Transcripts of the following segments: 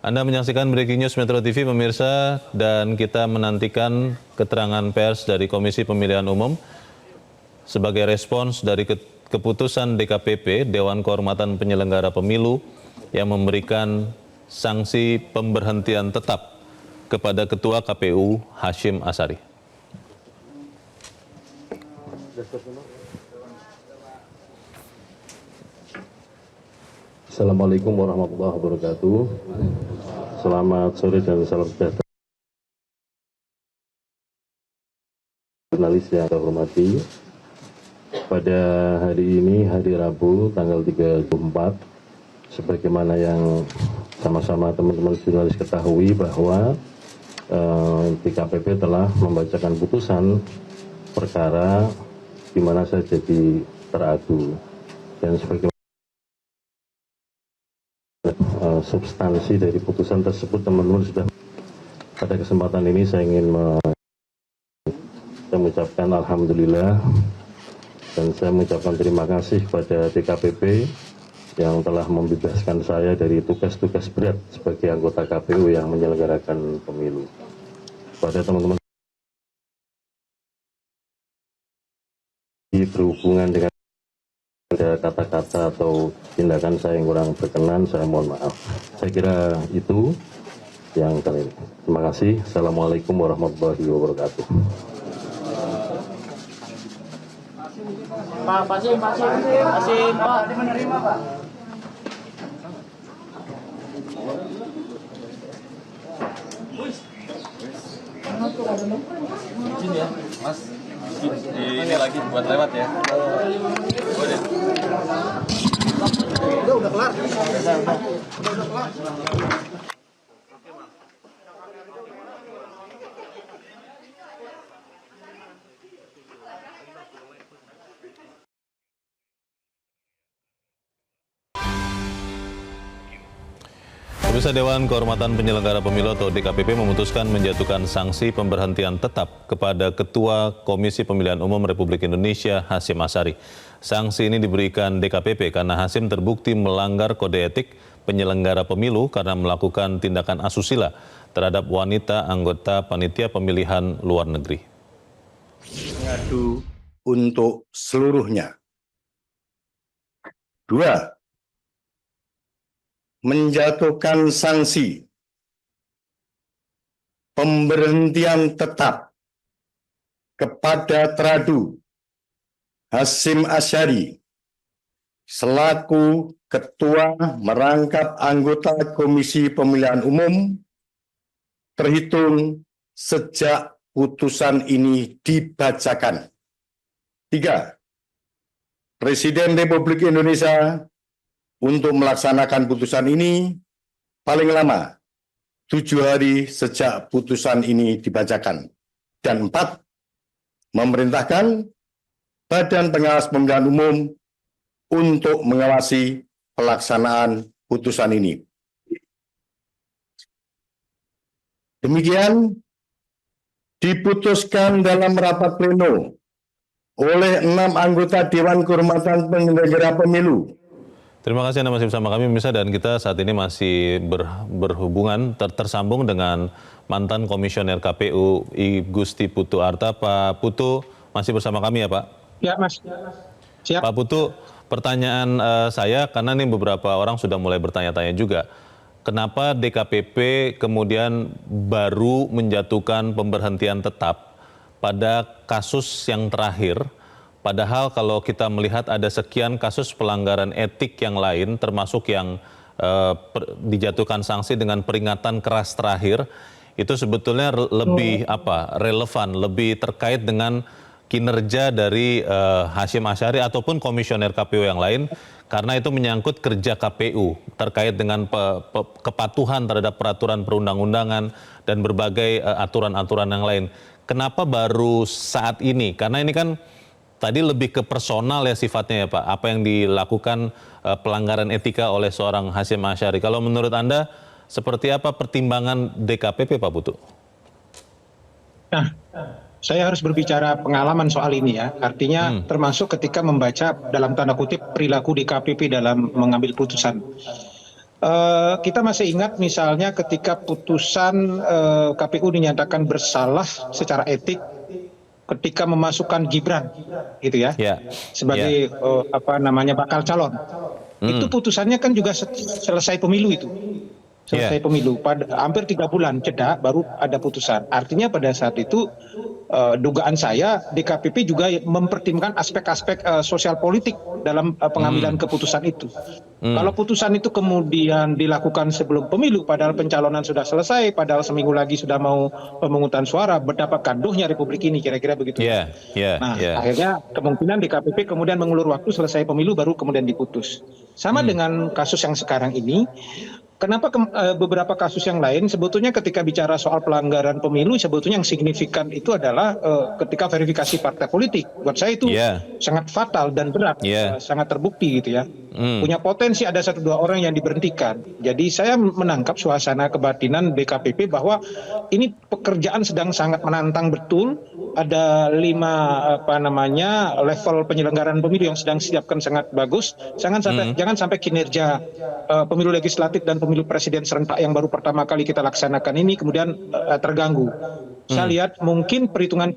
Anda menyaksikan Breaking News Metro TV, pemirsa, dan kita menantikan keterangan pers dari Komisi Pemilihan Umum sebagai respons dari keputusan DKPP, Dewan Kehormatan Penyelenggara Pemilu, yang memberikan sanksi pemberhentian tetap kepada Ketua KPU Hasyim Asyari. Assalamualaikum warahmatullahi wabarakatuh. Selamat sore dan salam sejahtera. Jurnalis yang saya hormati, pada hari ini, hari Rabu, tanggal 34, sebagaimana yang sama-sama teman-teman jurnalis ketahui bahwa DKPP telah membacakan putusan perkara di mana saya jadi teradu, dan sebagaimana substansi dari putusan tersebut teman-teman sudah. Pada kesempatan ini saya ingin mengucapkan alhamdulillah dan saya mengucapkan terima kasih kepada DKPP yang telah membebaskan saya dari tugas-tugas berat sebagai anggota KPU yang menyelenggarakan pemilu. Pada teman-teman berhubungan dengan ada kata-kata atau tindakan saya yang kurang berkenan, saya mohon maaf. Saya kira itu yang kali ini. Terima kasih. Assalamualaikum warahmatullahi wabarakatuh. Pak, menerima Pak. Izin ya, Mas. Ini lagi buat lewat ya. Boleh. Udah kelar. Udah kelar. Pemirsa, Dewan Kehormatan Penyelenggara Pemilu atau DKPP memutuskan menjatuhkan sanksi pemberhentian tetap kepada Ketua Komisi Pemilihan Umum Republik Indonesia Hasyim Asyari. Sanksi ini diberikan DKPP karena Hasyim terbukti melanggar kode etik penyelenggara pemilu karena melakukan tindakan asusila terhadap wanita anggota panitia pemilihan luar negeri. Mengadu untuk seluruhnya. 2. Menjatuhkan sanksi pemberhentian tetap kepada teradu Hasyim Asyari selaku Ketua merangkap anggota Komisi Pemilihan Umum terhitung sejak putusan ini dibacakan. 3. Presiden Republik Indonesia untuk melaksanakan putusan ini paling lama 7 hari sejak putusan ini dibacakan. Dan 4, memerintahkan Badan Pengawas Pemilihan Umum untuk mengawasi pelaksanaan putusan ini. Demikian diputuskan dalam rapat pleno oleh 6 anggota Dewan Kehormatan Penyelenggara Pemilu. Terima kasih Anda masih bersama kami, pemirsa, dan kita saat ini masih berhubungan tersambung dengan mantan Komisioner KPU I Gusti Putu Arta. Pak Putu masih bersama kami ya Pak? Ya Mas. Siap. Pak Putu, pertanyaan saya karena ini beberapa orang sudah mulai bertanya-tanya juga. Kenapa DKPP kemudian baru menjatuhkan pemberhentian tetap pada kasus yang terakhir? Padahal kalau kita melihat ada sekian kasus pelanggaran etik yang lain, termasuk yang dijatuhkan sanksi dengan peringatan keras terakhir, itu sebetulnya lebih relevan, lebih terkait dengan kinerja dari Hasyim Asyari ataupun komisioner KPU yang lain, karena itu menyangkut kerja KPU terkait dengan kepatuhan terhadap peraturan perundang-undangan dan berbagai aturan-aturan yang lain. Kenapa baru saat ini? Karena ini kan tadi lebih ke personal ya sifatnya ya Pak, apa yang dilakukan pelanggaran etika oleh seorang Hasyim Asyari. Kalau menurut Anda seperti apa pertimbangan DKPP Pak Putu? Nah, saya harus berbicara pengalaman soal ini ya, artinya termasuk ketika membaca dalam tanda kutip perilaku DKPP dalam mengambil putusan. Kita masih ingat misalnya ketika putusan KPU dinyatakan bersalah secara etik ketika memasukkan Gibran, gitu ya, Ya. sebagai bakal calon. Itu putusannya kan juga selesai pemilu itu. Selesai pemilu, pada hampir 3 bulan jeda baru ada putusan. Artinya pada saat itu dugaan saya DKPP juga mempertimbangkan aspek-aspek sosial politik dalam pengambilan keputusan itu. Kalau putusan itu kemudian dilakukan sebelum pemilu, padahal pencalonan sudah selesai, padahal seminggu lagi sudah mau pemungutan suara, betapa gaduhnya Republik ini, kira-kira begitu. Akhirnya kemungkinan DKPP kemudian mengulur waktu selesai pemilu baru kemudian diputus. Sama dengan kasus yang sekarang ini. Kenapa beberapa kasus yang lain sebetulnya ketika bicara soal pelanggaran pemilu sebetulnya yang signifikan itu adalah ketika verifikasi partai politik. Buat saya itu sangat fatal dan berat, sangat terbukti gitu ya. Punya potensi ada 1-2 orang yang diberhentikan. Jadi saya menangkap suasana kebatinan DKPP bahwa ini pekerjaan sedang sangat menantang betul. Ada 5 level penyelenggaraan pemilu yang sedang disiapkan sangat bagus. Jangan sampai kinerja pemilu legislatif dan pemilu presiden serentak yang baru pertama kali kita laksanakan ini kemudian terganggu. Saya lihat mungkin perhitungan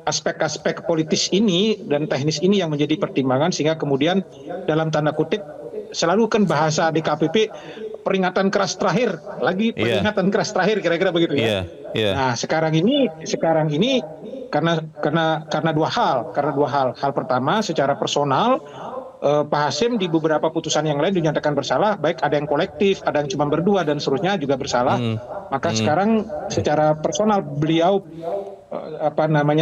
aspek-aspek politis ini dan teknis ini yang menjadi pertimbangan sehingga kemudian dalam tanda kutip selalu kan bahasa DKPP peringatan keras terakhir, peringatan keras terakhir, kira-kira begitu ya. Nah sekarang ini karena dua hal. Hal pertama secara personal Pak Hasim di beberapa putusan yang lain dinyatakan bersalah, baik ada yang kolektif, ada yang cuma berdua dan seterusnya juga bersalah. Maka sekarang secara personal beliau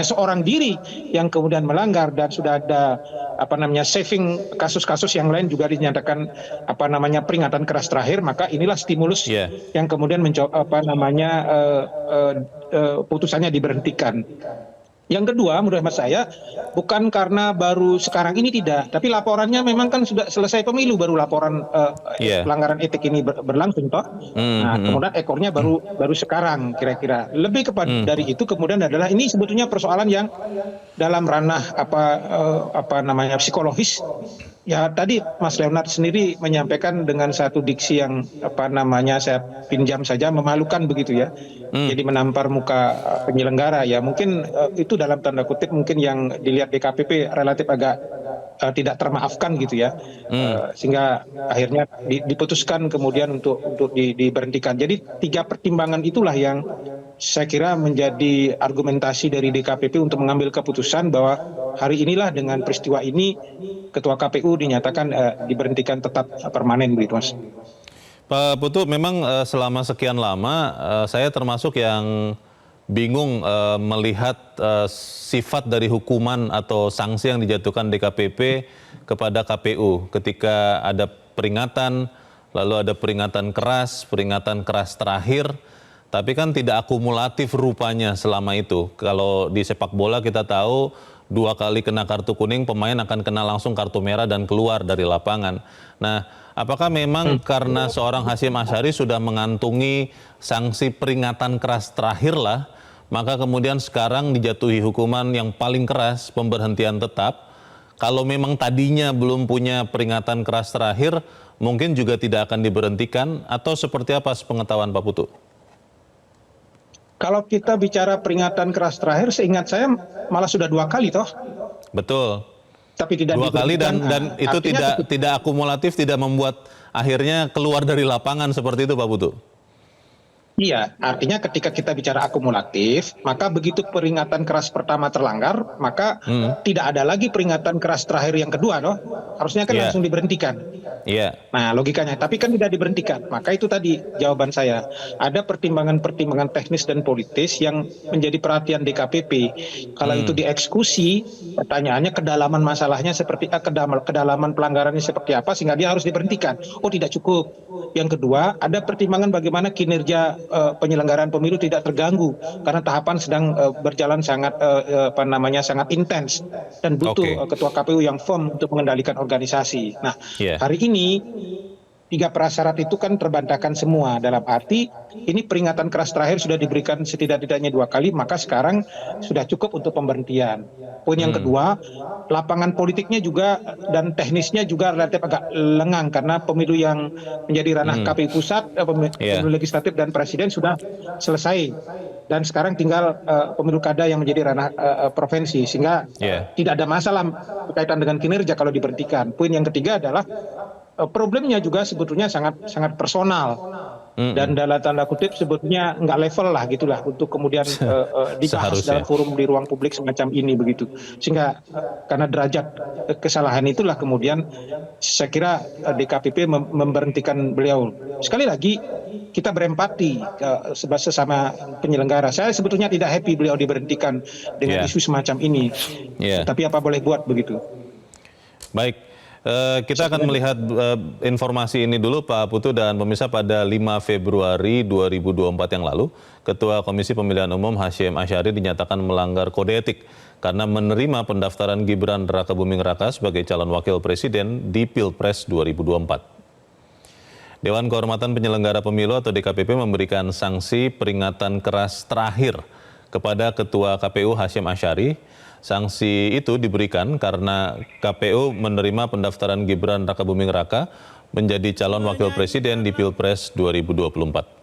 seorang diri yang kemudian melanggar dan sudah ada saving kasus-kasus yang lain juga dinyatakan peringatan keras terakhir, maka inilah stimulus yang kemudian putusannya diberhentikan. Yang kedua, menurut hemat saya, bukan karena baru sekarang ini tidak, tapi laporannya memang kan sudah selesai pemilu baru laporan pelanggaran etik ini berlangsung toh. Nah, kemudian ekornya baru sekarang kira-kira. Lebih kepada dari itu kemudian adalah ini sebetulnya persoalan yang dalam ranah psikologis. Ya tadi Mas Leonard sendiri menyampaikan dengan satu diksi yang saya pinjam saja memalukan begitu ya. Jadi menampar muka penyelenggara ya mungkin itu dalam tanda kutip mungkin yang dilihat DKPP relatif agak tidak termaafkan gitu ya. Sehingga akhirnya diputuskan kemudian untuk diberhentikan. Jadi 3 pertimbangan itulah yang saya kira menjadi argumentasi dari DKPP untuk mengambil keputusan bahwa hari inilah dengan peristiwa ini Ketua KPU dinyatakan diberhentikan tetap permanen begitu Mas. Pak Putu, memang selama sekian lama saya termasuk yang bingung melihat sifat dari hukuman atau sanksi yang dijatuhkan DKPP kepada KPU ketika ada peringatan, lalu ada peringatan keras terakhir, tapi kan tidak akumulatif rupanya selama itu. Kalau di sepak bola kita tahu 2 kali kena kartu kuning, pemain akan kena langsung kartu merah dan keluar dari lapangan. Nah, apakah memang karena seorang Hasyim Asyari sudah mengantungi sanksi peringatan keras terakhir lah, maka kemudian sekarang dijatuhi hukuman yang paling keras, pemberhentian tetap? Kalau memang tadinya belum punya peringatan keras terakhir, mungkin juga tidak akan diberhentikan, atau seperti apa sepengetahuan Pak Putu? Kalau kita bicara peringatan keras terakhir, seingat saya malah sudah 2 kali toh. Betul. Tapi tidak 2 kali dan itu tidak akumulatif, tidak membuat akhirnya keluar dari lapangan seperti itu Pak Putu. Iya, artinya ketika kita bicara akumulatif, maka begitu peringatan keras pertama terlanggar, maka tidak ada lagi peringatan keras terakhir yang kedua, loh. Harusnya kan langsung diberhentikan. Nah, logikanya, tapi kan tidak diberhentikan. Maka itu tadi jawaban saya. Ada pertimbangan-pertimbangan teknis dan politis yang menjadi perhatian DKPP. Kalau itu dieksekusi, pertanyaannya kedalaman masalahnya seperti kedalaman pelanggarannya seperti apa sehingga dia harus diberhentikan. Oh, tidak cukup. Yang kedua, ada pertimbangan bagaimana kinerja penyelenggaraan pemilu tidak terganggu karena tahapan sedang berjalan sangat sangat intens dan butuh ketua KPU yang firm untuk mengendalikan organisasi. Nah, hari ini tiga prasyarat itu kan terbantahkan semua, dalam arti ini peringatan keras terakhir sudah diberikan setidak-tidaknya 2 kali, maka sekarang sudah cukup untuk pemberhentian. Poin yang kedua, lapangan politiknya juga dan teknisnya juga relatif agak lengang karena pemilu yang menjadi ranah KPU pusat, pemilu legislatif dan presiden sudah selesai, dan sekarang tinggal pemilu kada yang menjadi ranah provinsi, sehingga tidak ada masalah berkaitan dengan kinerja kalau diberhentikan. Poin yang ketiga adalah problemnya juga sebetulnya sangat personal, dan dalam tanda kutip sebetulnya nggak level lah gitulah untuk kemudian dibahas dalam forum di ruang publik semacam ini begitu, sehingga karena derajat kesalahan itulah kemudian saya kira DKPP memberhentikan beliau. Sekali lagi kita berempati sesama penyelenggara. Saya sebetulnya tidak happy beliau diberhentikan dengan isu semacam ini, tapi apa boleh buat begitu. Baik. Kita akan melihat informasi ini dulu Pak Putu dan pemirsa. Pada 5 Februari 2024 yang lalu, Ketua Komisi Pemilihan Umum Hasyim Asyari dinyatakan melanggar kode etik karena menerima pendaftaran Gibran Rakabuming Raka sebagai calon wakil presiden di Pilpres 2024. Dewan Kehormatan Penyelenggara Pemilu atau DKPP memberikan sanksi peringatan keras terakhir kepada Ketua KPU Hasyim Asyari. Sanksi itu diberikan karena KPU menerima pendaftaran Gibran Rakabuming Raka menjadi calon wakil presiden di Pilpres 2024.